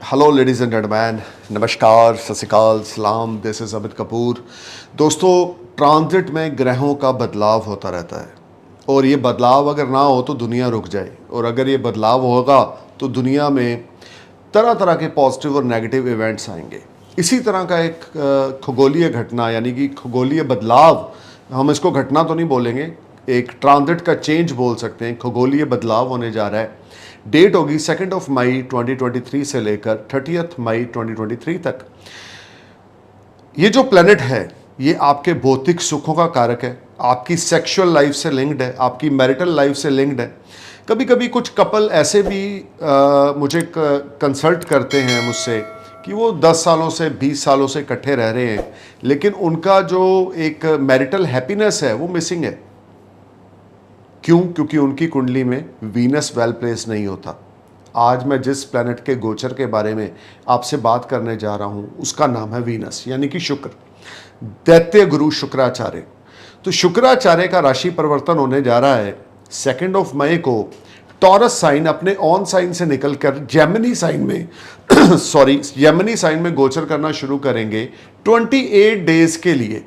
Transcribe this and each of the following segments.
Hello ladies and gentleman, नमस्कार, सत श्री अकाल, सलाम। This is Amit Kapoor. दोस्तों, ट्रांजिट में ग्रहों का बदलाव होता रहता है और ये बदलाव अगर ना हो तो दुनिया रुक जाए, और अगर ये बदलाव होगा तो दुनिया में तरह तरह के पॉजिटिव और नेगेटिव इवेंट्स आएंगे। इसी तरह का एक खगोलीय घटना, यानी कि खगोलीय बदलाव, हम इसको घटना तो नहीं बोलेंगे, एक ट्रांजिट का चेंज बोल सकते हैं, खगोलीय बदलाव होने जा रहा है। डेट होगी 2 मई 2023 से लेकर 30 मई 2023 तक। ये जो प्लेनेट है ये आपके भौतिक सुखों का कारक है, आपकी सेक्सुअल लाइफ से लिंक्ड है, आपकी मैरिटल लाइफ से लिंक्ड है। कभी कभी कुछ कपल ऐसे भी मुझे कंसल्ट करते हैं मुझसे कि वो 10 सालों से 20 सालों से इकट्ठे रह रहे हैं, लेकिन उनका जो एक मैरिटल हैप्पीनेस है वो मिसिंग है। क्यों? क्योंकि उनकी कुंडली में वीनस वेल प्लेस नहीं होता। आज मैं जिस प्लैनेट के गोचर के बारे में आपसे बात करने जा रहा हूं उसका नाम है वीनस, यानी कि शुक्र, दैत्य गुरु शुक्राचार्य। तो शुक्राचार्य का राशि परिवर्तन होने जा रहा है 2 मई को। टॉरस साइन अपने ऑन साइन से निकलकर जेमिनी साइन में जेमिनी साइन में गोचर करना शुरू करेंगे 28 डेज के लिए,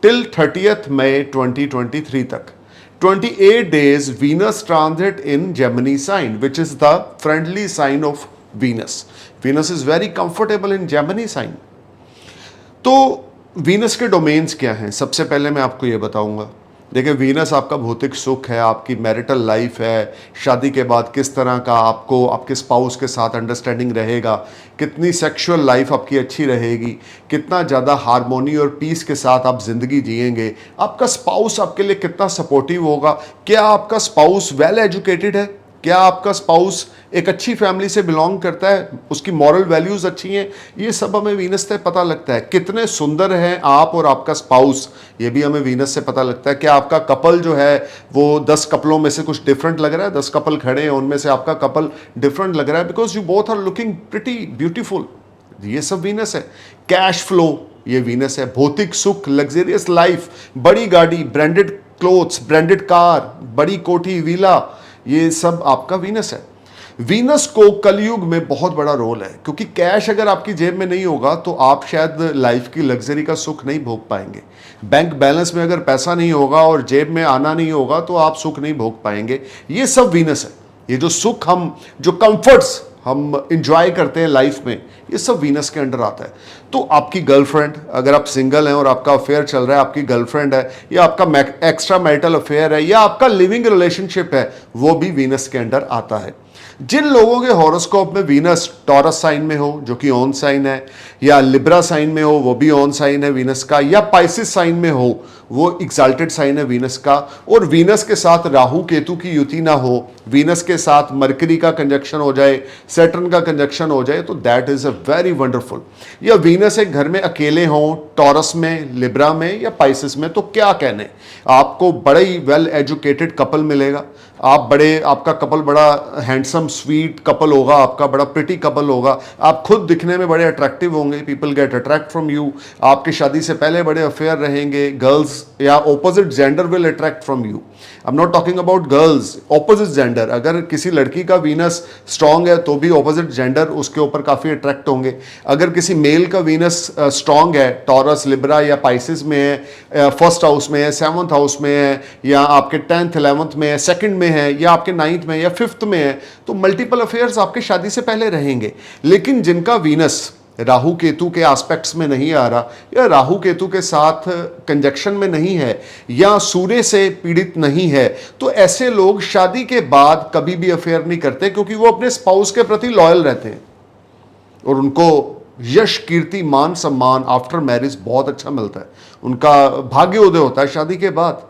टिल 30 मई 2023 तक। 28 days Venus transit in Gemini sign, which is the friendly sign of Venus. Venus is very comfortable in Gemini sign. तो वीनस के डोमेन्स क्या हैं? सबसे पहले मैं आपको ये बताऊंगा। देखिए, वीनस आपका भौतिक सुख है, आपकी मैरिटल लाइफ है, शादी के बाद किस तरह का आपको आपके स्पाउस के साथ अंडरस्टैंडिंग रहेगा, कितनी सेक्सुअल लाइफ आपकी अच्छी रहेगी, कितना ज़्यादा हार्मोनी और पीस के साथ आप ज़िंदगी जिएंगे, आपका स्पाउस आपके लिए कितना सपोर्टिव होगा, क्या आपका स्पाउस वेल एजुकेटेड है, क्या आपका स्पाउस एक अच्छी फैमिली से बिलोंग करता है, उसकी मॉरल वैल्यूज़ अच्छी हैं, ये सब हमें वीनस से पता लगता है। कितने सुंदर हैं आप और आपका स्पाउस, ये भी हमें वीनस से पता लगता है। क्या आपका कपल जो है वो 10 कपलों में से कुछ डिफरेंट लग रहा है? 10 कपल खड़े हैं, उनमें से आपका कपल डिफरेंट लग रहा है, because you both are looking pretty beautiful. ये सब वीनस है। कैश फ्लो, ये वीनस है। भौतिक सुख, लग्जरियस लाइफ, बड़ी गाड़ी, ब्रांडेड क्लोथ्स, ब्रांडेड कार, बड़ी कोठी, विला, ये सब आपका वीनस है। वीनस को कलयुग में बहुत बड़ा रोल है, क्योंकि कैश अगर आपकी जेब में नहीं होगा तो आप शायद लाइफ की लग्जरी का सुख नहीं भोग पाएंगे। बैंक बैलेंस में अगर पैसा नहीं होगा और जेब में आना नहीं होगा तो आप सुख नहीं भोग पाएंगे। ये सब वीनस है। ये जो सुख हम, जो कंफर्ट्स हम इंजॉय करते हैं लाइफ में, ये सब वीनस के अंडर आता है। तो आपकी गर्लफ्रेंड, अगर आप सिंगल हैं और आपका अफेयर चल रहा है, आपकी गर्लफ्रेंड है, या आपका एक्स्ट्रा मैरिटल अफेयर है, या आपका लिविंग रिलेशनशिप है, वो भी वीनस के अंडर आता है। जिन लोगों के हॉरोस्कोप में वीनस टॉरस साइन में हो, जो कि ऑन साइन है, या लिब्रा साइन में हो, वो भी ऑन साइन है वीनस का, या पाइसिस साइन में हो, वो एक्साल्टेड साइन है वीनस का, और वीनस के साथ राहु केतु की युति ना हो, वीनस के साथ मरकरी का कंजक्शन हो जाए, सैटर्न का कंजक्शन हो जाए, तो that is a very wonderful. या वीनस एक घर में अकेले हों, टॉरस में, लिब्रा में या पाइसिस में, तो क्या कहने, आपको बड़ा ही वेल एजुकेटेड कपल मिलेगा। आपका कपल बड़ा हैंडसम स्वीट कपल होगा, आपका बड़ा प्रिटी कपल होगा, आप खुद दिखने में बड़े अट्रैक्टिव होंगे, people get attract from you. आपके शादी से पहले बड़े अफेयर रहेंगे, गर्ल्स या opposite gender will attract from you. I am not talking about girls, opposite gender. अगर किसी लड़की का वीनस स्ट्रांग है तो भी ऑपोजिट जेंडर उसके ऊपर काफ़ी अट्रैक्ट होंगे। अगर किसी मेल का वीनस स्ट्रांग है, टॉरस, लिब्रा या पाइसिस में है, फर्स्ट हाउस में है, 7th हाउस में है, या आपके 10th 11th में है, सेकंड में है, या आपके 9th में या 5th में है, तो मल्टीपल अफेयर्स आपके शादी से पहले रहेंगे। लेकिन जिनका वीनस राहु केतु के एस्पेक्ट्स में नहीं आ रहा, या राहु केतु के साथ कंजक्शन में नहीं है, या सूर्य से पीड़ित नहीं है, तो ऐसे लोग शादी के बाद कभी भी अफेयर नहीं करते, क्योंकि वो अपने स्पाउस के प्रति लॉयल रहते हैं और उनको यश, कीर्ति, मान, सम्मान आफ्टर मैरिज बहुत अच्छा मिलता है। उनका भाग्य उदय होता है शादी के बाद,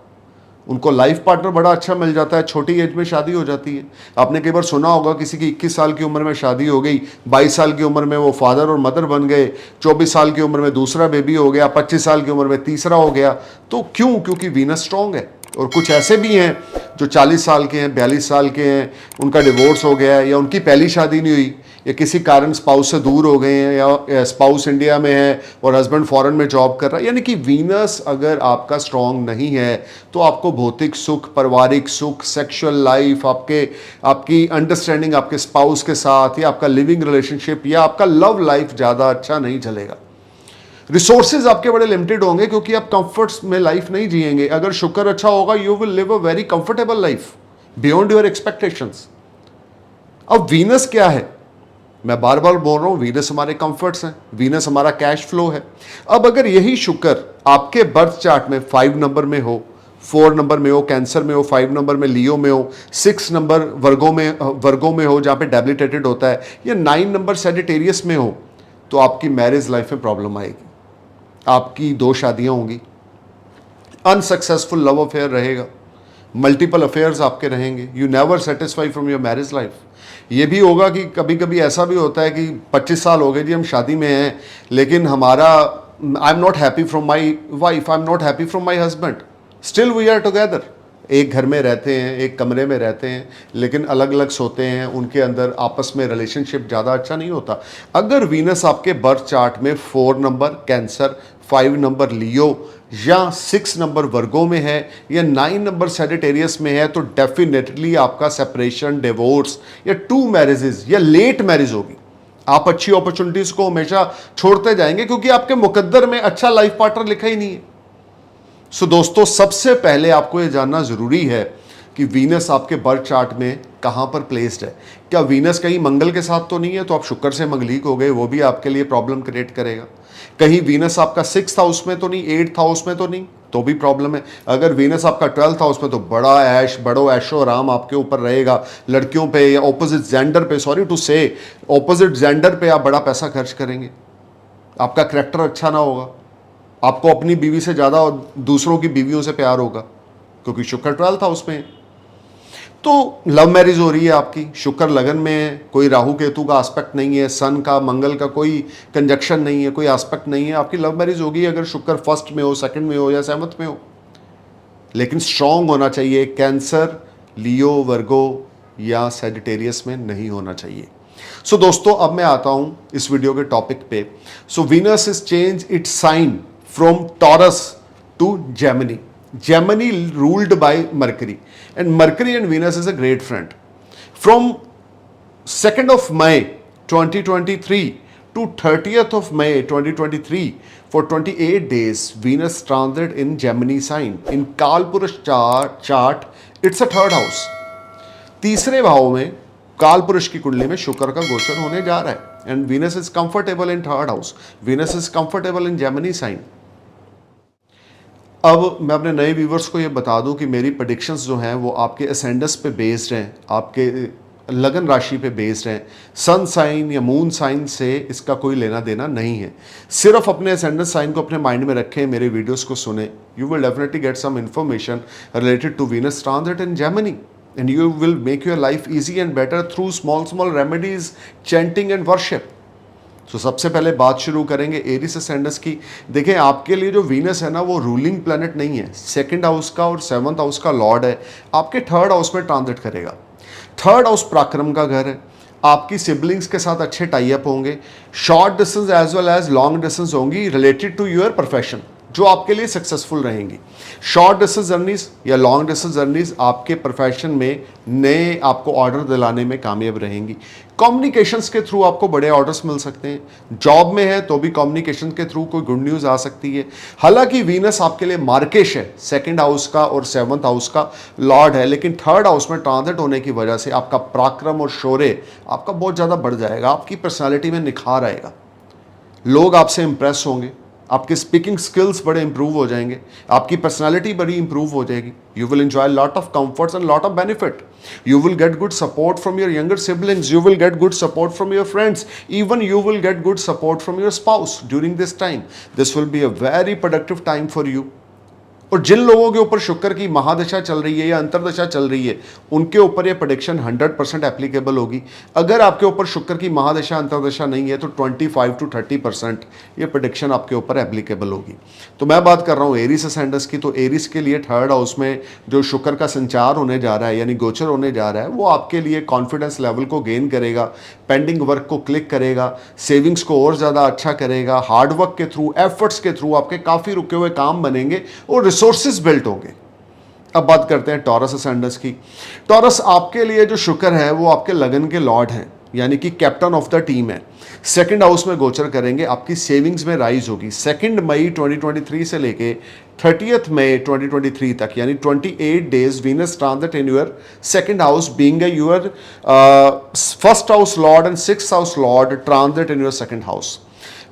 उनको लाइफ पार्टनर बड़ा अच्छा मिल जाता है। छोटी एज में शादी हो जाती है। आपने कई बार सुना होगा किसी की 21 साल की उम्र में शादी हो गई, 22 साल की उम्र में वो फादर और मदर बन गए, 24 साल की उम्र में दूसरा बेबी हो गया, 25 साल की उम्र में तीसरा हो गया। तो क्यों? क्योंकि वीनस स्ट्रांग है। और कुछ ऐसे भी हैं जो 40 साल के हैं, 42 साल के हैं, उनका डिवोर्स हो गया है, या उनकी पहली शादी नहीं हुई, या किसी कारण स्पाउस से दूर हो गए हैं, या स्पाउस इंडिया में है और हस्बैंड फॉरेन में जॉब कर रहा है, यानी कि वीनस अगर आपका स्ट्रांग नहीं है तो आपको भौतिक सुख, पारिवारिक सुख, सेक्सुअल लाइफ, आपकी अंडरस्टैंडिंग आपके स्पाउस के साथ, या आपका लिविंग रिलेशनशिप, या आपका लव लाइफ ज़्यादा अच्छा नहीं चलेगा। रिसोर्सेज आपके बड़े लिमिटेड होंगे क्योंकि आप कंफर्ट्स में लाइफ नहीं जिएंगे। अगर शुक्र अच्छा होगा, you will live a very comfortable life beyond your expectations. अब वीनस क्या है? मैं बार बार बोल रहा हूं, वीनस हमारे कंफर्ट्स हैं, वीनस हमारा कैश फ्लो है। अब अगर यही शुक्र आपके बर्थ चार्ट में 5 नंबर में हो, 4 नंबर में हो कैंसर में हो, 5 नंबर में लियो में हो, 6 नंबर वर्गों में हो जहां पे डेबिलिटेटेड होता है, या 9 नंबर सेजिटेरियस में हो, तो आपकी मैरिज लाइफ में प्रॉब्लम आएगी। आपकी 2 शादियां होंगी, अनसक्सेसफुल लव अफेयर रहेगा, मल्टीपल अफेयर्स आपके रहेंगे, you never satisfy from your marriage life. ये भी होगा कि कभी कभी ऐसा भी होता है कि 25 साल हो गए जी हम शादी में हैं, लेकिन हमारा I am not happy from my wife, I am not happy from my husband, still we are together. एक घर में रहते हैं, एक कमरे में रहते हैं, लेकिन अलग अलग सोते हैं, उनके अंदर आपस में रिलेशनशिप ज़्यादा अच्छा नहीं होता। अगर वीनस आपके बर्थ चार्ट में 4 नंबर कैंसर, 5 नंबर लियो, या 6 नंबर वर्गों में है, या 9 नंबर सेजिटेरियस में है, तो डेफिनेटली आपका सेपरेशन, डिवोर्स, या 2 मैरिजेस या लेट मैरिज होगी। आप अच्छी अपॉर्चुनिटीज को हमेशा छोड़ते जाएंगे क्योंकि आपके मुकद्दर में अच्छा लाइफ पार्टनर लिखा ही नहीं है। सो दोस्तों, सबसे पहले आपको यह जानना जरूरी है कि वीनस आपके बर्थ चार्ट में कहां पर प्लेस्ड है। क्या वीनस कहीं मंगल के साथ तो नहीं है? तो आप शुक्र से मंगलीक हो गए, वो भी आपके लिए प्रॉब्लम क्रिएट करेगा। कहीं वीनस आपका 6th हाउस में तो नहीं, 8th हाउस में तो नहीं, तो भी प्रॉब्लम है। अगर वीनस आपका 12th हाउस में, तो बड़ो ऐशो आराम आपके ऊपर रहेगा। लड़कियों पे या ऑपोजिट जेंडर पे, सॉरी टू से, ऑपोजिट जेंडर पे आप बड़ा पैसा खर्च करेंगे। आपका करैक्टर अच्छा ना होगा, आपको अपनी बीवी से ज़्यादा दूसरों की बीवियों से प्यार होगा क्योंकि शुक्र 12th हाउस में है। तो लव मैरिज हो रही है आपकी, शुक्र लगन में है, कोई राहु केतु का एस्पेक्ट नहीं है, सन का मंगल का कोई कंजक्शन नहीं है, कोई एस्पेक्ट नहीं है, आपकी लव मैरिज होगी अगर शुक्र 1st में हो, 2nd में हो, या 7th में हो। लेकिन स्ट्रांग होना चाहिए, कैंसर, लियो, वर्गो या सेजिटेरियस में नहीं होना चाहिए। सो दोस्तों, अब मैं आता हूं इस वीडियो के टॉपिक पे। So Venus is change its sign from Taurus to Gemini. Gemini ruled by Mercury, and Mercury and Venus is a great friend. From 2nd of May 2023 to 30th of May 2023, for 28 days, Venus transit in Gemini sign. In Kalpurush chart, it's a 3rd house. तीसरे भाव में कालपुरुष की कुंडली में शुक्र का गोचर होने जा रहा है, and Venus is comfortable in 3rd house. Venus is comfortable in Gemini sign. अब मैं अपने नए व्यूवर्स को ये बता दूं कि मेरी प्रेडिक्शंस जो हैं वो आपके असेंडेंस पे बेस्ड हैं, आपके लगन राशि पे बेस्ड हैं। सन साइन या मून साइन से इसका कोई लेना देना नहीं है। सिर्फ अपने असेंडेंस साइन को अपने माइंड में रखें, मेरे वीडियोस को सुने, you will definitely get some information related to Venus transit in Gemini, and you will make your life easy and better through small remedies, chanting and worship. तो सबसे पहले बात शुरू करेंगे एरिस असेंडेंस की। देखें, आपके लिए जो वीनस है ना, वो रूलिंग प्लैनेट नहीं है, 2nd हाउस का और 7th हाउस का लॉर्ड है, आपके 3rd हाउस में ट्रांजिट करेगा। 3rd हाउस पराक्रम का घर है, आपकी सिबलिंग्स के साथ अच्छे टाई अप होंगे, short distance as well as long distance होंगी रिलेटेड टू योर प्रोफेशन, जो आपके लिए सक्सेसफुल रहेंगी। शॉर्ट डिस्टेंस जर्नीज या लॉन्ग डिस्टेंस जर्नीज आपके प्रोफेशन में नए आपको ऑर्डर दिलाने में कामयाब रहेंगी। कम्युनिकेशंस के थ्रू आपको बड़े ऑर्डर्स मिल सकते हैं। जॉब में है तो भी कम्युनिकेशन के थ्रू कोई गुड न्यूज़ आ सकती है। हालांकि वीनस आपके लिए मार्केश है, 2nd हाउस का और 7th हाउस का लॉर्ड है, लेकिन 3rd हाउस में ट्रांजिट होने की वजह से आपका पराक्रम और शौर्य आपका बहुत ज़्यादा बढ़ जाएगा, आपकी पर्सनैलिटी में निखार आएगा, लोग आपसे इंप्रेस होंगे, आपके स्पीकिंग स्किल्स बड़े इंप्रूव हो जाएंगे, आपकी पर्सनालिटी बड़ी इंप्रूव हो जाएगी। You will enjoy lot of comforts and lot of benefit. You will get good support from your younger siblings, you will get good support from your friends, even you will get good support from your spouse during this time. This will be a very productive time for you. और जिन लोगों के ऊपर शुक्र की महादशा चल रही है या अंतरदशा चल रही है, उनके ऊपर ये प्रेडिक्शन 100% एप्लीकेबल होगी। अगर आपके ऊपर शुक्र की महादशा अंतरदशा नहीं है तो 25 to 30% ये प्रेडिक्शन आपके ऊपर एप्लीकेबल होगी। तो मैं बात कर रहा हूँ एरिस असेंडेंस की, तो एरिस के लिए थर्ड हाउस में जो शुक्र का संचार होने जा रहा है यानी गोचर होने जा रहा है, वो आपके लिए कॉन्फिडेंस लेवल को गेन करेगा, पेंडिंग वर्क को क्लिक करेगा, सेविंग्स को और ज़्यादा अच्छा करेगा, हार्डवर्क के थ्रू, एफर्ट्स के थ्रू आपके काफ़ी रुके हुए काम बनेंगे और रिसोर्सेज बिल्ट होंगे। अब बात करते हैं टॉरस असेंडेंस की। टॉरस आपके लिए जो शुक्र है वो आपके लगन के लॉर्ड हैं, यानी कि कैप्टन ऑफ द टीम है। सेकंड हाउस में गोचर करेंगे, आपकी सेविंग्स में राइज होगी। 2 मई 2023 से लेके 30 मई 2023 तक, यानी 28 days Venus transit in your second house, being your first house Lord and sixth house Lord transit in your second house.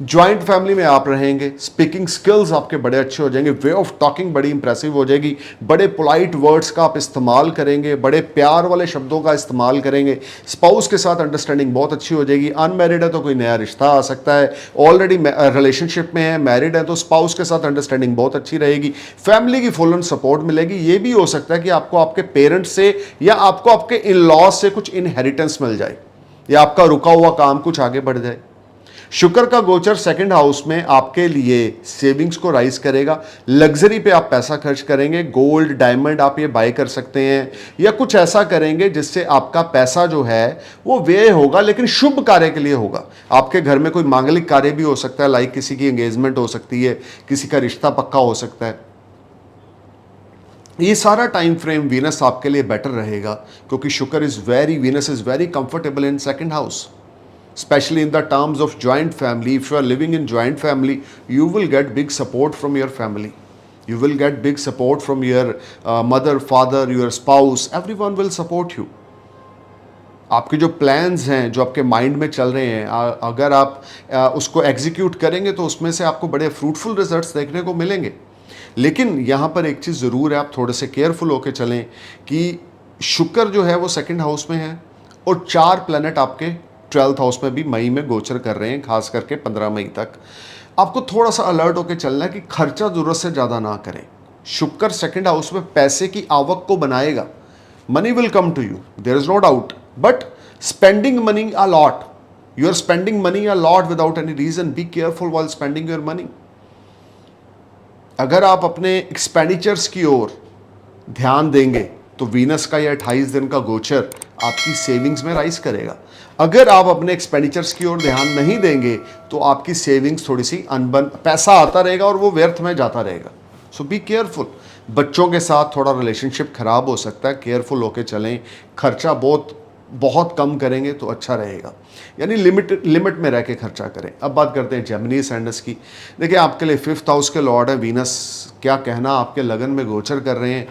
Joint family में आप रहेंगे, स्पीकिंग स्किल्स आपके बड़े अच्छे हो जाएंगे, वे ऑफ टॉकिंग बड़ी इंप्रेसिव हो जाएगी, बड़े पोलाइट वर्ड्स का आप इस्तेमाल करेंगे, बड़े प्यार वाले शब्दों का इस्तेमाल करेंगे। स्पाउस के साथ अंडरस्टैंडिंग बहुत अच्छी हो जाएगी। अनमैरिड है तो कोई नया रिश्ता आ सकता है, ऑलरेडी रिलेशनशिप में है, मैरिड है तो स्पाउस के साथ अंडरस्टैंडिंग बहुत अच्छी रहेगी। फैमिली की फुल एंड सपोर्ट मिलेगी। ये भी हो सकता है कि आपको आपके पेरेंट्स से या आपको आपके इन लॉज से कुछ इनहेरिटेंस मिल जाए या आपका रुका हुआ काम कुछ आगे बढ़ जाए। शुक्र का गोचर सेकंड हाउस में आपके लिए सेविंग्स को राइज करेगा। लग्जरी पे आप पैसा खर्च करेंगे, गोल्ड डायमंड आप ये बाय कर सकते हैं या कुछ ऐसा करेंगे जिससे आपका पैसा जो है वो व्यय होगा, लेकिन शुभ कार्य के लिए होगा। आपके घर में कोई मांगलिक कार्य भी हो सकता है, लाइक किसी की एंगेजमेंट हो सकती है, किसी का रिश्ता पक्का हो सकता है। ये सारा टाइम फ्रेम वीनस आपके लिए बेटर रहेगा क्योंकि शुक्र Venus is very comfortable in second house, especially in the terms of joint family. If you are living in joint family, you will get big support from your family. You will get big support from your mother, father, your spouse. Everyone will support you. आपके जो plans हैं जो आपके mind में चल रहे हैं, अगर आप उसको एग्जीक्यूट करेंगे तो उसमें से आपको बड़े फ्रूटफुल रिजल्ट्स देखने को मिलेंगे। लेकिन यहाँ पर एक चीज़ ज़रूर है, आप थोड़े से केयरफुल होकर चलें कि शुक्र जो है वो सेकंड हाउस में है और 4 प्लैनेट आपके 12th हाउस में भी मई में गोचर कर रहे हैं, खास करके 15 मई तक। आपको थोड़ा सा अलर्ट होकर चलना है कि खर्चा ज़रूरत से ज़्यादा ना करें। शुक्र सेकंड हाउस में पैसे की आवक को बनाएगा। Money will come to you, there is no doubt, but spending money a lot, you are spending money a lot without any reason. Be careful while spending your money. अगर आप अपने expenditures की ओर ध्यान देंगे तो वीनस का यह 28 दिन का गोचर आपकी सेविंग्स में राइज करेगा। अगर आप अपने एक्सपेंडिचर्स की ओर ध्यान नहीं देंगे तो आपकी सेविंग्स थोड़ी सी अनबन, पैसा आता रहेगा और वो व्यर्थ में जाता रहेगा। सो बी केयरफुल। बच्चों के साथ थोड़ा रिलेशनशिप खराब हो सकता है, केयरफुल होके चलें। खर्चा बहुत कम करेंगे तो अच्छा रहेगा, यानी लिमिट में रह के खर्चा करें। अब बात करते हैं जेमिनी असेंडेंस की। देखिए आपके लिए 5th हाउस के लॉर्ड है वीनस, क्या कहना, आपके लगन में गोचर कर रहे हैं।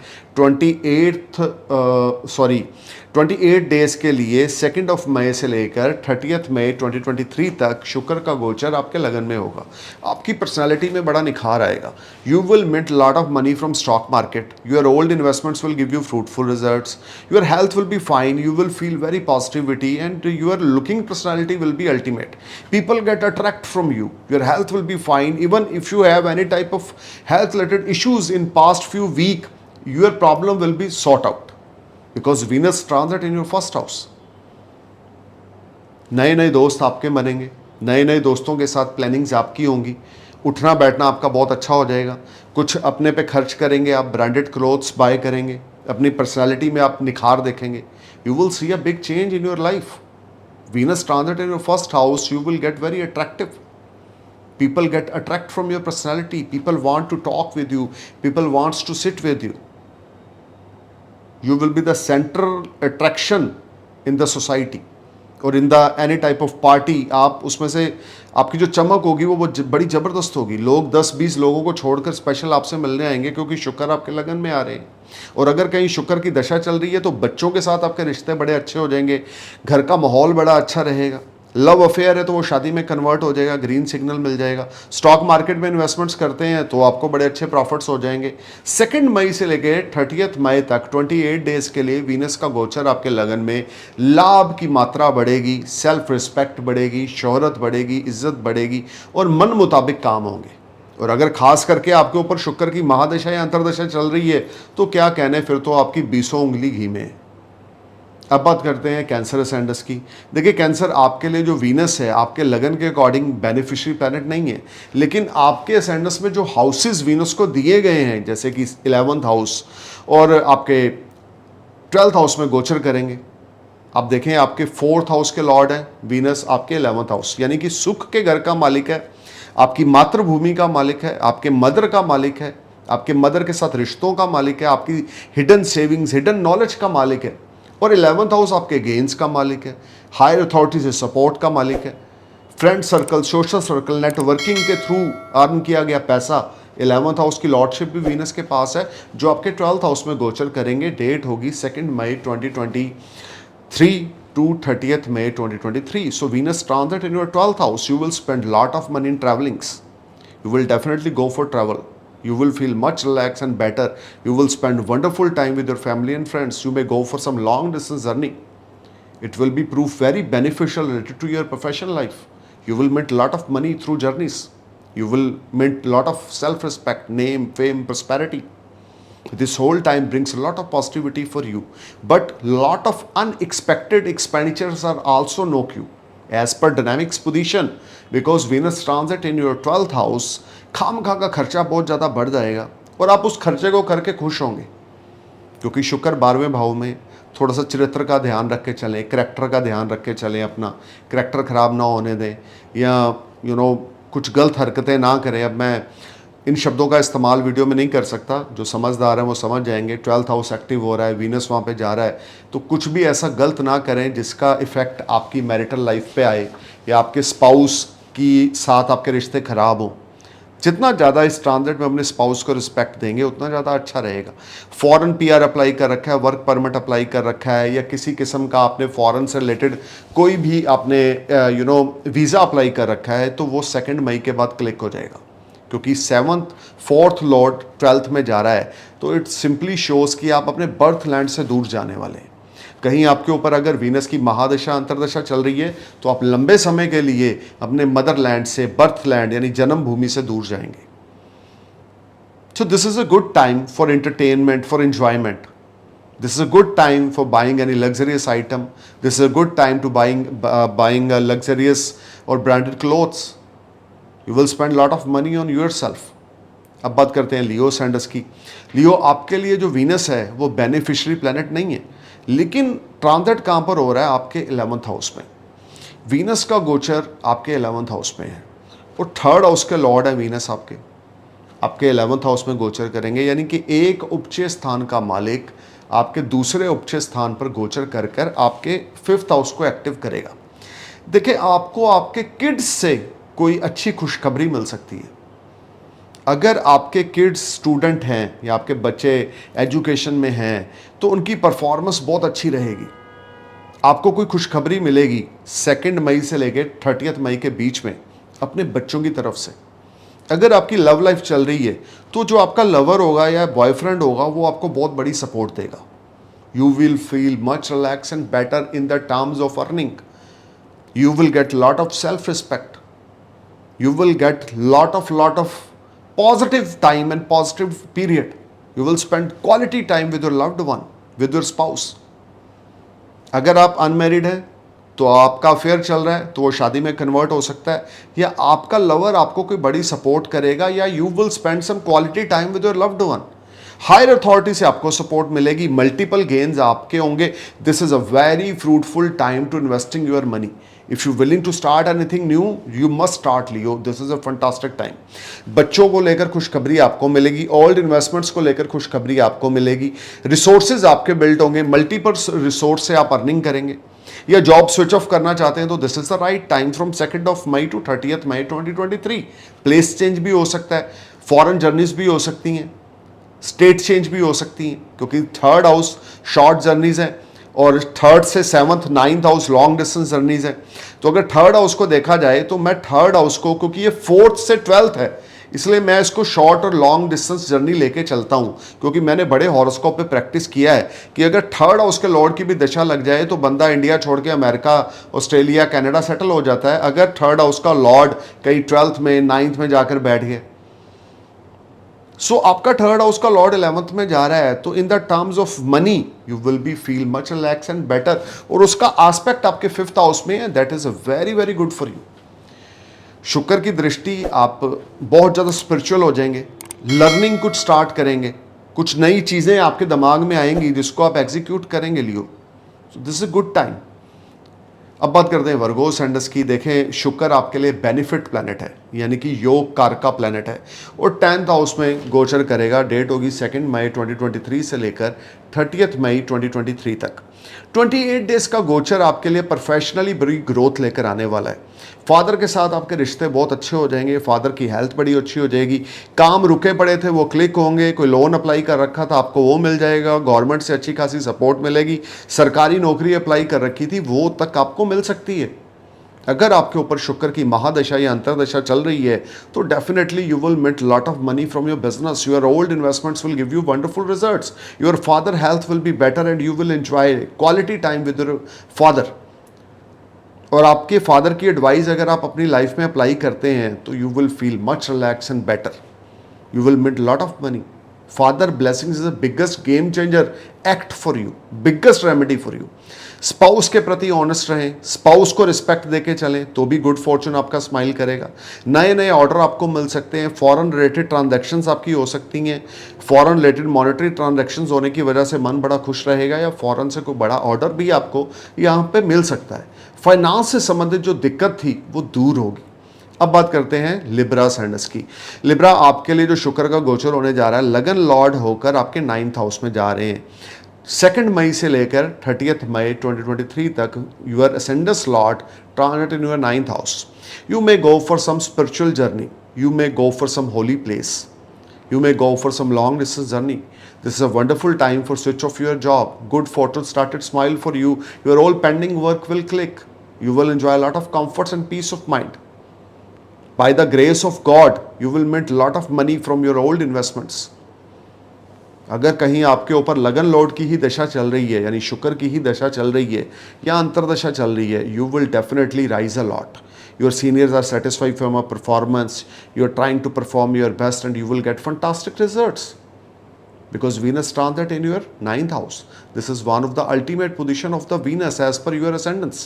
28 डेज के लिए 2 मई से लेकर 30 मई 2023 तक शुक्र का गोचर आपके लगन में होगा। आपकी पर्सनालिटी में बड़ा निखार आएगा। यू विल मिट lot of money from stock market, your old investments will give you fruitful results, your health will be fine, you will feel very positivity and your looking personality will be ultimate. People get attract from you. Your health will be fine. Even if you have any type of health related issues in past few week, your problem will be sort out because Venus transit in your first house. नए नए दोस्त आपके बनेंगे, नए नए दोस्तों के साथ प्लानिंग्स आपकी होंगी। उठना बैठना आपका बहुत अच्छा हो जाएगा। कुछ अपने पे खर्च करेंगे, आप ब्रांडेड क्लोथ्स बाय करेंगे, अपनी पर्सनालिटी में आप निखार देखेंगे। You will see a big change in your life. Venus transit in your first house, you will get very attractive. People get attract from your personality. People want to talk with you. People wants to sit with you. You will be the central attraction in the society or in the any type of party. आप उसमें से आपकी जो चमक होगी वो बड़ी ज़बरदस्त होगी। लोग 10-20 लोगों को छोड़कर स्पेशल आपसे मिलने आएंगे क्योंकि शुक्र आपके लगन में आ रहे हैं। और अगर कहीं शुक्र की दशा चल रही है तो बच्चों के साथ आपके रिश्ते बड़े अच्छे हो जाएंगे, घर का माहौल बड़ा अच्छा रहेगा। लव अफेयर है तो वो शादी में कन्वर्ट हो जाएगा, ग्रीन सिग्नल मिल जाएगा। स्टॉक मार्केट में इन्वेस्टमेंट्स करते हैं तो आपको बड़े अच्छे प्रॉफिट्स हो जाएंगे। 2 मई से लेकर 30 मई तक 28 डेज के लिए वीनस का गोचर आपके लगन में, लाभ की मात्रा बढ़ेगी, सेल्फ रिस्पेक्ट बढ़ेगी, शोहरत बढ़ेगी, इज्जत बढ़ेगी और मन मुताबिक काम होंगे। और अगर खास करके आपके ऊपर शुक्र की महादशा या अंतरदशा चल रही है तो क्या कहने, फिर तो आपकी 20 उंगली घी में है। अब बात करते हैं कैंसर असेंडेंस की। देखिए कैंसर आपके लिए जो वीनस है आपके लगन के अकॉर्डिंग बेनिफिशियरी प्लैनेट नहीं है, लेकिन आपके असेंडेंस में जो हाउसेस वीनस को दिए गए हैं जैसे कि 11th हाउस और आपके 12th हाउस में गोचर करेंगे। आप देखें आपके 4th हाउस के लॉर्ड हैं वीनस, आपके 11th हाउस, यानी कि सुख के घर का मालिक है, आपकी मातृभूमि का मालिक है, आपके मदर का मालिक है, आपके मदर के साथ रिश्तों का मालिक है, आपकी हिडन सेविंग्स हिडन नॉलेज का मालिक है। और 11th हाउस आपके गेन्स का मालिक है, हायर अथॉरिटी से सपोर्ट का मालिक है, friend circle, social circle, networking के थ्रू अर्न किया गया पैसा। 11th हाउस की लॉर्डशिप भी वीनस के पास है जो आपके 12th हाउस में गोचर करेंगे। डेट होगी 2 मई 2023 to 30th May 2023. So Venus transit in your 12th house, you will spend lot of money in travelings. You will definitely go for travel. You will feel much relaxed and better. You will spend wonderful time with your family and friends. You may go for some long distance journey. It will be proved very beneficial related to your professional life. You will mint lot of money through journeys. You will mint lot of self-respect, name, fame, prosperity. This whole time brings a lot of positivity for you, but lot of unexpected expenditures are also no cue as per dynamics position, because Venus transit in your 12th house खामखा का खर्चा बहुत ज़्यादा बढ़ जाएगा और आप उस खर्चे को करके खुश होंगे, क्योंकि शुक्र 12वें भाव में। थोड़ा सा चरित्र का ध्यान रख के चलें, करैक्टर का ध्यान रख के चलें, अपना करैक्टर ख़राब ना होने दें या कुछ गलत हरकतें ना करें। अब मैं इन शब्दों का इस्तेमाल वीडियो में नहीं कर सकता, जो समझदार हैं वो समझ जाएंगे। 12th हाउस एक्टिव हो रहा है, वीनस वहाँ पे जा रहा है, तो कुछ भी ऐसा गलत ना करें जिसका इफ़ेक्ट आपकी मैरिटल लाइफ पे आए या आपके स्पाउस की साथ आपके रिश्ते ख़राब हों। जितना ज़्यादा इस ट्रांजिट में अपने स्पाउस को रिस्पेक्ट देंगे उतना ज़्यादा अच्छा रहेगा। फॉरेन पीआर अप्लाई कर रखा है, वर्क परमिट अप्लाई कर रखा है, या किसी किस्म का आपने फॉरेन से रिलेटेड कोई भी आपने वीज़ा अप्लाई कर रखा है, तो वो 2 मई के बाद क्लिक हो जाएगा, क्योंकि 4th लॉर्ड 12th में जा रहा है। तो इट सिंपली शोज़ कि आप अपने बर्थ लैंड से दूर जाने वाले हैं। कहीं आपके ऊपर अगर वीनस की महादशा अंतरदशा चल रही है तो आप लंबे समय के लिए अपने मदर लैंड से, बर्थ लैंड यानी जन्म भूमि से दूर जाएंगे। So this is a good time for entertainment, for enjoyment. This is a good time for buying any luxurious item. This is a good time to buying a luxurious or branded clothes. You will spend lot of money on yourself. अब बात करते हैं लियो सैंडस की। लियो, आपके लिए जो Venus है वो बेनिफिशियरी प्लैनेट नहीं है, लेकिन ट्रांजिट कहाँ पर हो रहा है? आपके 11th हाउस में। वीनस का गोचर आपके 11th हाउस में है और 3rd हाउस के लॉर्ड है वीनस आपके 11th हाउस में गोचर करेंगे, यानी कि एक उपचय स्थान का मालिक आपके दूसरे उपचय स्थान पर गोचर कर कर आपके 5th हाउस को एक्टिव करेगा। देखिए, आपको आपके किड्स से कोई अच्छी खुशखबरी मिल सकती है। अगर आपके किड्स स्टूडेंट हैं या आपके बच्चे एजुकेशन में हैं तो उनकी परफॉर्मेंस बहुत अच्छी रहेगी। आपको कोई खुशखबरी मिलेगी 2 मई से लेकर 30 मई के बीच में अपने बच्चों की तरफ से। अगर आपकी लव लाइफ चल रही है तो जो आपका लवर होगा या बॉयफ्रेंड होगा वो आपको बहुत बड़ी सपोर्ट देगा। You will feel much relax and better in the terms of earning. You will get lot of self respect. You will get lot of positive time and positive period. You will spend quality time with your loved one, with your spouse. अगर आप unmarried हैं तो आपका affair चल रहा है तो वो शादी में कन्वर्ट हो सकता है, या आपका लवर आपको कोई बड़ी सपोर्ट करेगा, या you will spend some quality time with your loved one. Higher authority से आपको सपोर्ट मिलेगी, मल्टीपल गेन्स आपके होंगे। This is a very fruitful time to investing your money. If you're willing to start anything new, you must start, Leo. This is a fantastic time. बच्चों को लेकर खुशखबरी आपको मिलेगी, ओल्ड इन्वेस्टमेंट्स को लेकर खुशखबरी आपको मिलेगी, रिसोर्सेज आपके बिल्ड होंगे, मल्टीपल रिसोर्स से आप अर्निंग करेंगे, या जॉब स्विच ऑफ करना चाहते हैं तो this is the right time from 2 May to 30 May 2023. Place change भी हो सकता है, फॉरेन जर्नीज भी हो सकती हैं, स्टेट चेंज भी हो सकती हैं, क्योंकि 3rd हाउस शॉर्ट जर्नीज है और 3rd से 7th 9th house long distance journeys है। तो अगर 3rd हाउस को देखा जाए तो मैं 3rd हाउस को, क्योंकि ये 4th से 12th है, इसलिए मैं इसको शॉर्ट और लॉन्ग डिस्टेंस जर्नी लेके चलता हूँ, क्योंकि मैंने बड़े हॉरोस्कोप पे प्रैक्टिस किया है कि अगर 3rd हाउस के लॉर्ड की भी दशा लग जाए तो बंदा इंडिया छोड़ के अमेरिका, ऑस्ट्रेलिया, कनाडा सेटल हो जाता है। अगर 3rd हाउस का लॉर्ड कहीं 12th में 9th में जाकर बैठ गए सो आपका थर्ड हाउस का लॉर्ड 11th में जा रहा है, तो in the terms of money you will B feel much relax and better, और उसका एस्पेक्ट आपके 5th हाउस में है, that is a very very good for you. शुक्र की दृष्टि, आप बहुत ज़्यादा स्पिरिचुअल हो जाएंगे, लर्निंग कुछ स्टार्ट करेंगे, कुछ नई चीज़ें आपके दिमाग में आएंगी जिसको आप एग्जीक्यूट करेंगे लियो। So this is a good time. अब बात करते हैं वर्गो सैंडस की। देखें, शुक्र आपके लिए बेनिफिट प्लैनेट है, यानी कि योग कार का प्लैनेट है, और 10th हाउस में गोचर करेगा। डेट होगी 2 मई 2023 से लेकर 30 मई 2023 तक। 28 डेज का गोचर आपके लिए प्रोफेशनली बड़ी ग्रोथ लेकर आने वाला है। फादर के साथ आपके रिश्ते बहुत अच्छे हो जाएंगे, फादर की हेल्थ बड़ी अच्छी हो जाएगी, काम रुके पड़े थे वो क्लिक होंगे, कोई लोन अप्लाई कर रखा था आपको वो मिल जाएगा, गवर्नमेंट से अच्छी खासी सपोर्ट मिलेगी, सरकारी नौकरी अप्लाई कर रखी थी वो तक आपको मिल सकती है। अगर आपके ऊपर शुक्र की महादशा या अंतरदशा चल रही है तो definitely you will met lot of money from your business, your old investments will give you wonderful results, your father health will be better and you will enjoy quality time with your father. और आपके father की advice अगर आप अपनी life में apply करते हैं तो you will feel much relax and better, you will met lot of money. Father blessings is the biggest game changer act for you, biggest remedy for you. Spouse के प्रति honest रहें, spouse को respect देके चलें तो भी good Fortune आपका smile करेगा। नए नए ऑर्डर आपको मिल सकते हैं, फॉरेन रिलेटेड ट्रांजैक्शंस आपकी हो सकती हैं, फॉरेन रिलेटेड मॉनेटरी ट्रांजैक्शंस होने की वजह से मन बड़ा खुश रहेगा, या फॉरेन से कोई बड़ा ऑर्डर भी आपको यहाँ पे मिल सकता है। फाइनेंस से संबंधित जो दिक्कत थी वो दूर होगी। अब बात करते हैं लिब्रा सैंडस की। लिब्रा आपके लिए जो शुक्र का गोचर होने जा रहा है, लगन लॉर्ड होकर आपके 9th हाउस में जा रहे हैं। 2 मई से लेकर 30 मई 2023 तक your ascendance lord transit in your 9th house. You may go for some spiritual journey, you may go for some holy place, you may go for some long distance journey. This is a wonderful time for switch off your job. Good fortune started smile for you. Your all pending work will click. You will enjoy a lot of comforts and peace of mind. By the grace of God, you will make a lot of money from your old investments. अगर कहीं आपके ऊपर लगन Lord की ही दशा चल रही है, यानी शुक्र की ही दशा चल रही है या अंतरदशा चल रही है, you will definitely rise a lot. Your seniors are satisfied from your performance, you are trying to perform your best and you will get fantastic results. Because Venus transit in your 9th house. This is one of the ultimate position of the Venus as per your ascendants.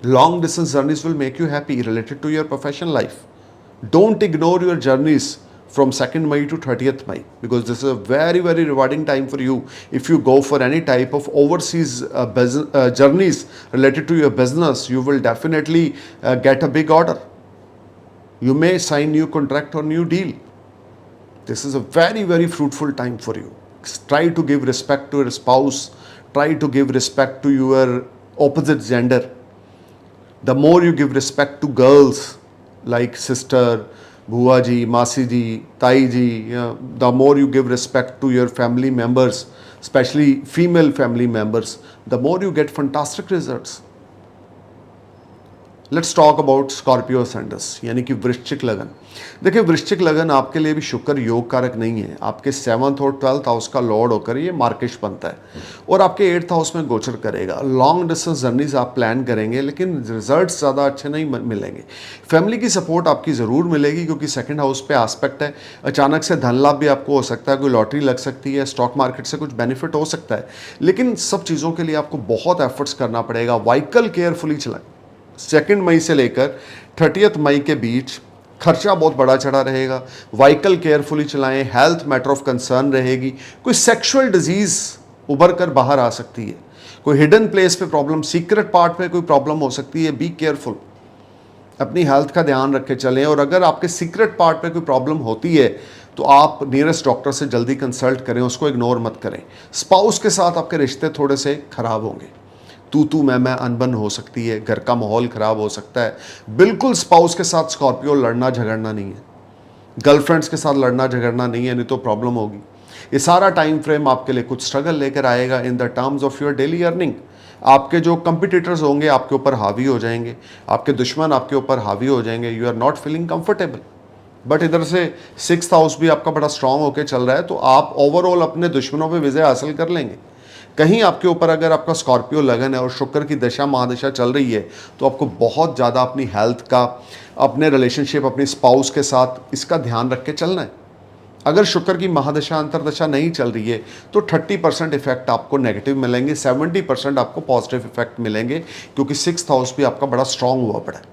Long distance journeys will make you happy related to your professional life. Don't ignore your journeys from 2nd May to 30th May, because this is a very very rewarding time for you. If you go for any type of overseas journeys related to your business, you will definitely get a big order. You may sign new contract or new deal. This is a very very fruitful time for you. Try to give respect to your spouse, try to give respect to your opposite gender. The more you give respect to girls like sister, Bhuwa ji, Masi ji, Tai ji, the more you give respect to your family members, especially female family members, the more you get fantastic results. Let's talk about Scorpio Sandes, यानी कि वृश्चिक लगन। देखिए, वृश्चिक लगन आपके लिए भी शुक्र योग कारक नहीं है, आपके 7th और 12th हाउस का लॉर्ड होकर ये मार्केश बनता है और आपके 8th हाउस में गोचर करेगा। लॉन्ग डिस्टेंस जर्नीज आप प्लान करेंगे लेकिन रिजल्ट्स ज़्यादा अच्छे नहीं मिलेंगे। फैमिली की सपोर्ट आपकी ज़रूर मिलेगी क्योंकि 2nd हाउस पे एस्पेक्ट है। अचानक से धन लाभ भी आपको हो सकता है, कोई लॉटरी लग सकती है, स्टॉक मार्केट से कुछ बेनिफिट हो सकता है, लेकिन सब चीज़ों के लिए आपको बहुत एफर्ट्स करना पड़ेगा। व्हीकल केयरफुली चलाएं। 2 मई से लेकर 30 मई के बीच खर्चा बहुत बड़ा चढ़ा रहेगा। व्हीकल केयरफुली चलाएं, हेल्थ मैटर ऑफ कंसर्न रहेगी। कोई सेक्सुअल डिजीज उभर कर बाहर आ सकती है, कोई हिडन प्लेस पे प्रॉब्लम, सीक्रेट पार्ट पे कोई प्रॉब्लम हो सकती है। बी केयरफुल, अपनी हेल्थ का ध्यान रख के चलें। और अगर आपके सीक्रेट पार्ट पे कोई प्रॉब्लम होती है तो आप नियरेस्ट डॉक्टर से जल्दी कंसल्ट करें, उसको इग्नोर मत करें। स्पाउस के साथ आपके रिश्ते थोड़े से खराब होंगे, तू मैं अनबन हो सकती है, घर का माहौल ख़राब हो सकता है। बिल्कुल स्पाउस के साथ स्कॉर्पियो लड़ना झगड़ना नहीं है, गर्लफ्रेंड्स के साथ लड़ना झगड़ना नहीं है, नहीं तो प्रॉब्लम होगी। ये सारा टाइम फ्रेम आपके लिए कुछ स्ट्रगल लेकर आएगा in the terms of your daily earning. आपके जो कंपिटिटर्स होंगे आपके ऊपर हावी हो जाएंगे, आपके दुश्मन आपके ऊपर हावी हो जाएंगे। You are not feeling comfortable. But इधर से 6th हाउस भी आपका बड़ा स्ट्रांग होकर चल रहा है, तो आप ओवरऑल अपने दुश्मनों पर विजय हासिल कर लेंगे। कहीं आपके ऊपर अगर आपका स्कॉर्पियो लगन है और शुक्र की दशा महादशा चल रही है तो आपको बहुत ज़्यादा अपनी हेल्थ का, अपने रिलेशनशिप, अपनी स्पाउस के साथ इसका ध्यान रख के चलना है। अगर शुक्र की महादशा अंतरदशा नहीं चल रही है तो 30% इफेक्ट आपको नेगेटिव मिलेंगे, 70% आपको पॉजिटिव इफेक्ट मिलेंगे, क्योंकि 6th हाउस भी आपका बड़ा स्ट्रांग हुआ पड़ा है।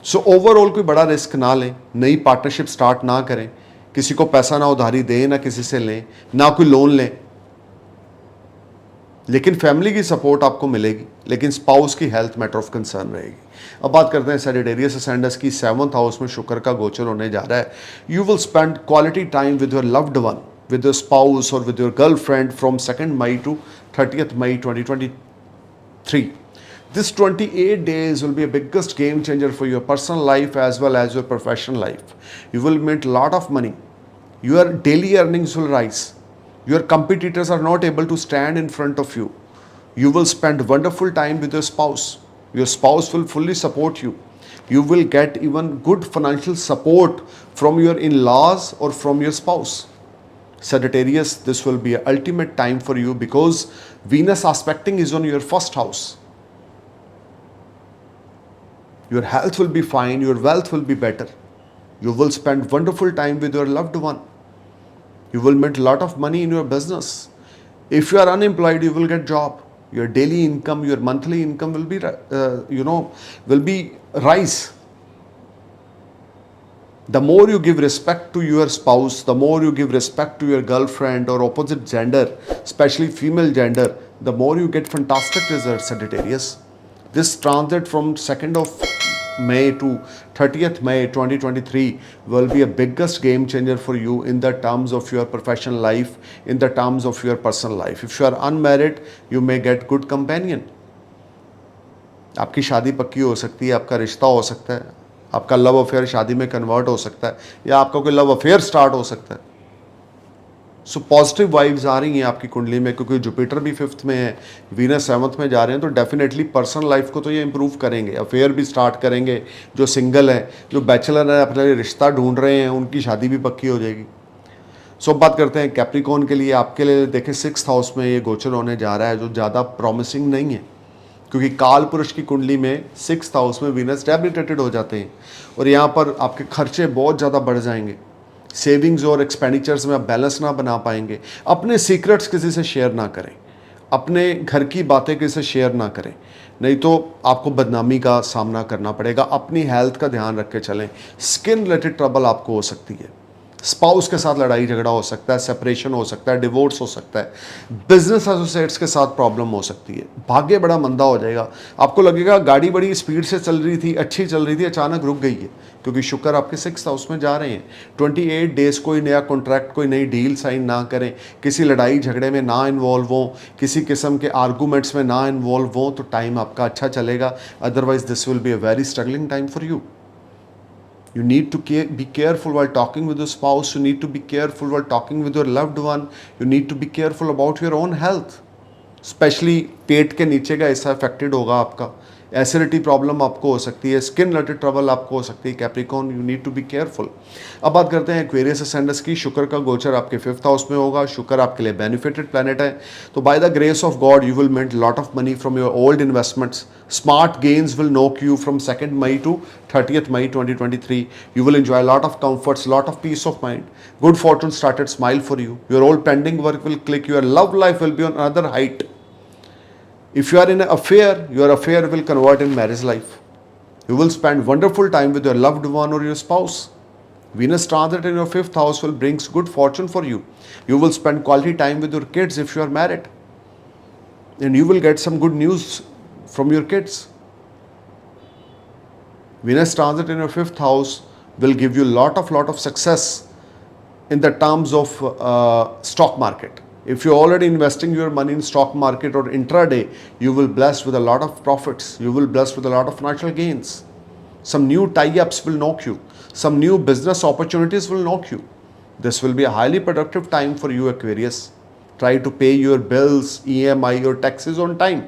सो ओवरऑल कोई बड़ा रिस्क ना लें, नई पार्टनरशिप स्टार्ट ना करें, किसी को पैसा ना उधारी दें, ना किसी से लें, ना कोई लोन लें। लेकिन फैमिली की सपोर्ट आपको मिलेगी, लेकिन स्पाउस की हेल्थ मैटर ऑफ कंसर्न रहेगी। अब बात करते हैं सैजिटेरियस असेंडेंस की। 7th हाउस में शुक्र का गोचर होने जा रहा है। You will spend quality time with your loved one, with your spouse और with your girlfriend from 2nd May to 30th May 2023. This 28 days will be a biggest game changer for your personal life as well as your professional life. You will make a lot of money. Your daily earnings will rise. Your competitors are not able to stand in front of you. You will spend wonderful time with your spouse. Your spouse will fully support you. You will get even good financial support from your in-laws or from your spouse. Sagittarius, this will be an ultimate time for you because Venus aspecting is on your 1st house. Your health will be fine, your wealth will be better. You will spend wonderful time with your loved one. You will make a lot of money in your business. If you are unemployed, you will get job. Your daily income, your monthly income will be, will be rise. The more you give respect to your spouse, the more you give respect to your girlfriend or opposite gender, especially female gender, the more you get fantastic results, Sagittarius. This transit from 2nd of May to 30th May 2023 will be a biggest game changer for you in the terms of your professional life, in the terms of your personal life. If you are unmarried, you may get good companion. आपकी शादी पक्की हो सकती है, आपका रिश्ता हो सकता है, आपका लव अफेयर शादी में कन्वर्ट हो सकता है, या आपका कोई लव अफेयर स्टार्ट हो सकता है। सो पॉजिटिव वाइब्स आ रही हैं आपकी कुंडली में, क्योंकि जुपिटर भी 5th में है, वीनस 7th में जा रहे हैं, तो डेफिनेटली पर्सनल लाइफ को तो ये इंप्रूव करेंगे, अफेयर भी स्टार्ट करेंगे। जो सिंगल हैं, जो बैचलर हैं, अपने लिए रिश्ता ढूंढ रहे हैं, उनकी शादी भी पक्की हो जाएगी। सो बात करते हैं कैप्रिकॉर्न के लिए। आपके लिए देखें 6th हाउस में ये गोचर होने जा रहा है, जो ज़्यादा प्रॉमिसिंग नहीं है, क्योंकि काल पुरुष की कुंडली में 6th हाउस में वीनस डेबिलिटेटेड हो जाते हैं और यहाँ पर आपके खर्चे बहुत ज़्यादा बढ़ जाएंगे। सेविंग्स और एक्सपेंडिचर्स में आप बैलेंस ना बना पाएंगे। अपने सीक्रेट्स किसी से शेयर ना करें, अपने घर की बातें किसी से शेयर ना करें, नहीं तो आपको बदनामी का सामना करना पड़ेगा। अपनी हेल्थ का ध्यान रख के चलें। स्किन रिलेटेड ट्रबल आपको हो सकती है, स्पाउस के साथ लड़ाई झगड़ा हो सकता है, सेपरेशन हो सकता है, डिवोर्स हो सकता है, बिजनेस एसोसिएट्स के साथ प्रॉब्लम हो सकती है, भाग्य बड़ा मंदा हो जाएगा। आपको लगेगा गाड़ी बड़ी स्पीड से चल रही थी, अच्छी चल रही थी, अचानक रुक गई है, क्योंकि शुक्र आपके 6th हाउस में जा रहे हैं। 28 डेज कोई नया कॉन्ट्रैक्ट, कोई नई डील साइन ना करें, किसी लड़ाई झगड़े में ना इन्वॉल्व हों, किसी किस्म के आर्गूमेंट्स में ना इन्वॉल्व हों, तो टाइम आपका अच्छा चलेगा। Otherwise this will be a very struggling time for you. You need to be careful while talking with your spouse. You need to be careful while talking with your loved one. You need to be careful about your own health. Specially पेट के नीचे का हिस्सा affected होगा आपका। Acidity problem आपको हो सकती है, स्किन रिलेटेड ट्रबल आपको हो सकती है। Capricorn, you need to be careful. अब बात करते हैं एक्वेरियस असेंडेंस की। शुक्र का गोचर आपके 5th हाउस में होगा। शुक्र आपके लिए बेनिफिटेड प्लैनेट है, तो by the grace of God you will make lot of money from your old investments. Smart gains will knock you from 2nd May to 30th May 2023. You will enjoy a lot of comforts, lot of peace of mind. Good fortune started smile for you. Your old pending work will click. Your love life will be on another height. If you are in an affair, your affair will convert in marriage life. You will spend wonderful time with your loved one or your spouse. Venus transit in your 5th house will bring good fortune for you. You will spend quality time with your kids if you are married. And you will get some good news from your kids. Venus transit in your 5th house will give you lot of success in the terms of stock market. If you're already investing your money in stock market or intraday, you will blessed with a lot of profits. You will blessed with a lot of financial gains. Some new tie-ups will knock you. Some new business opportunities will knock you. This will be a highly productive time for you, Aquarius. Try to pay your bills, EMI, or taxes on time.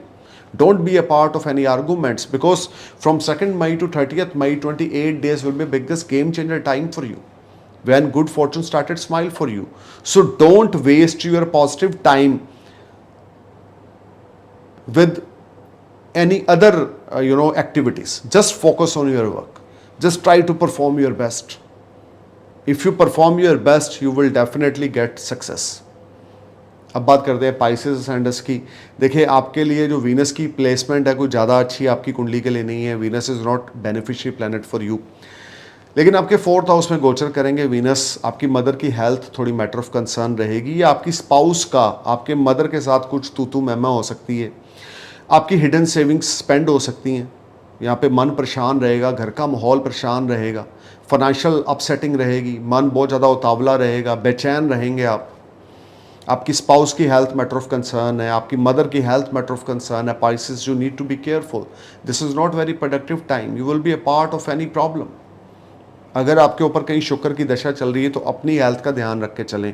Don't be a part of any arguments, because from 2nd May to 30th May, 28 days will be biggest game changer time for you. when good fortune started smile for you. So don't waste your positive time with any other activities. Just focus on your work. Just try to perform your best. If you perform your best, you will definitely get success. अब बात करते हैं Pisces ascendants की। देखिए, आपके लिए जो Venus की प्लेसमेंट है कोई ज़्यादा अच्छी आपकी कुंडली के लिए नहीं है। Venus is not beneficial planet for you. लेकिन आपके 4th हाउस में गोचर करेंगे वीनस। आपकी मदर की हेल्थ थोड़ी मैटर ऑफ कंसर्न रहेगी, या आपकी स्पाउस का आपके मदर के साथ कुछ तू मैमा हो सकती है। आपकी हिडन सेविंग्स स्पेंड हो सकती हैं। यहाँ पे मन परेशान रहेगा, घर का माहौल परेशान रहेगा, फाइनेंशियल अपसेटिंग रहेगी, मन बहुत ज़्यादा उतावला रहेगा, बेचैन रहेंगे आप। आपकी स्पाउस की हेल्थ मैटर ऑफ कंसर्न है, आपकी मदर की हेल्थ मैटर ऑफ कंसर्न है। Pisces, you need to be careful. This is not very productive time. You will be a part of any problem. अगर आपके ऊपर कहीं शुक्र की दशा चल रही है तो अपनी हेल्थ का ध्यान रख के चलें।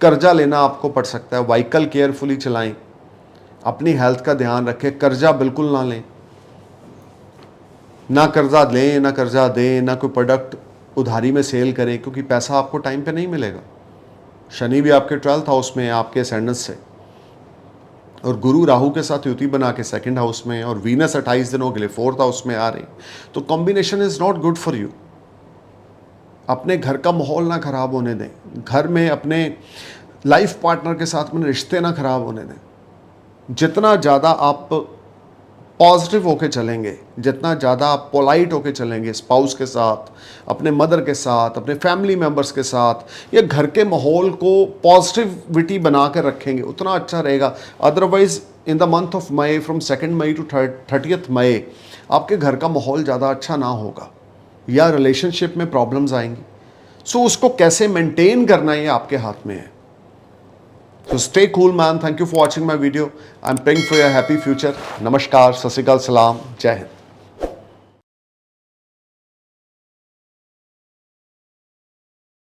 कर्जा लेना आपको पड़ सकता है, व्हीकल केयरफुली चलाएं, अपनी हेल्थ का ध्यान रखें। कर्जा बिल्कुल ना लें, ना कर्जा लें ना कर्जा दें, ना कोई प्रोडक्ट उधारी में सेल करें, क्योंकि पैसा आपको टाइम पे नहीं मिलेगा। शनि भी आपके 12th हाउस में है आपके असेंडेंस से, और गुरु राहु के साथ युति बना के 2nd हाउस में, और वीनस 28 दिनों के लिए 4th हाउस में आ रही। तो combination is not good for you. अपने घर का माहौल ना ख़राब होने दें, घर में अपने लाइफ पार्टनर के साथ में रिश्ते ना ख़राब होने दें। जितना ज़्यादा आप पॉजिटिव होके चलेंगे, जितना ज़्यादा आप पोलाइट होके चलेंगे स्पाउस के साथ, अपने मदर के साथ, अपने फैमिली मेम्बर्स के साथ, या घर के माहौल को पॉजिटिविटी बना कर रखेंगे, उतना अच्छा रहेगा। Otherwise in the month of May, from 2nd May to 30th May, आपके घर का माहौल ज़्यादा अच्छा ना होगा, या रिलेशनशिप में प्रॉब्लम्स आएंगी। सो उसको कैसे मेंटेन करना है, ये आपके हाथ में है। So stay cool, man. Thank you for watching my video. I'm praying for your happy future. Namaskar, Sat Sri Akal, Salam, Jai Hind.